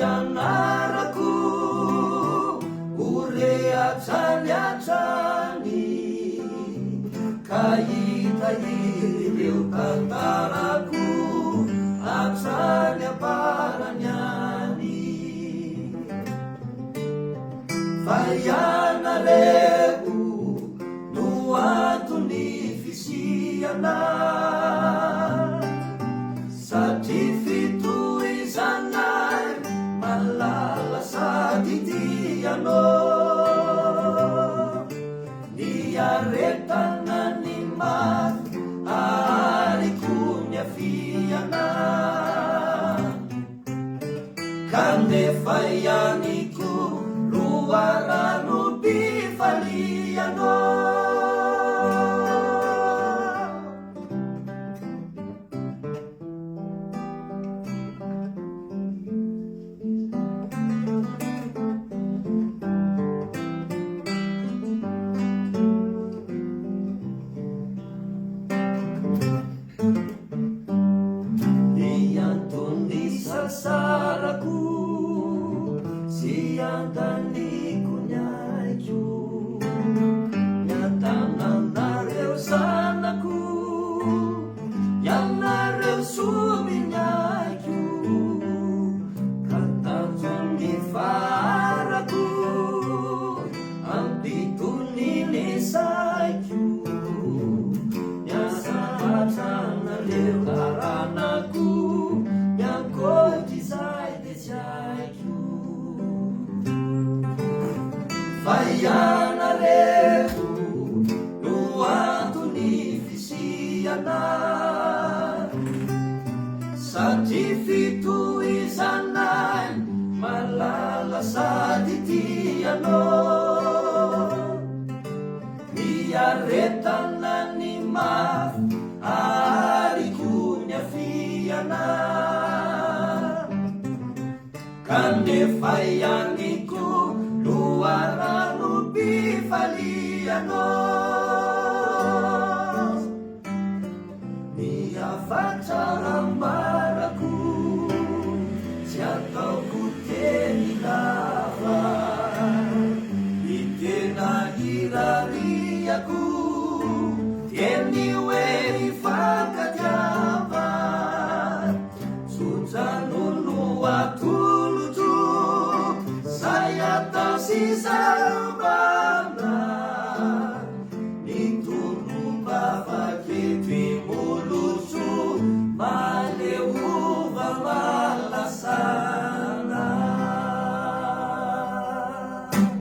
anaraku ureatsany kahitahy ireo tantaraku atsany aparany any fa ianareo no antony fisiana satria fitohizanay malala sady tianao ny aretana ny maty ariko ny afiana kandefa ianiko loarano pifalianao. Sasaraku siantaniko nyaikyo nyatananareo sanaku yanareo suminyaikyo katanjoni faraku antituninesaikyo nyasahatanareo karanaku fa ianareo no antony fisiana satria fitohizanay malala sady tianao miaretana ny mafy ariko ny afiana kandefa ianiko loarano pifalianao miafatsarambarako tsy ataoko teny lava itena irariako teny hoe ifankatiava sojanolo atolojo saya tao si sarba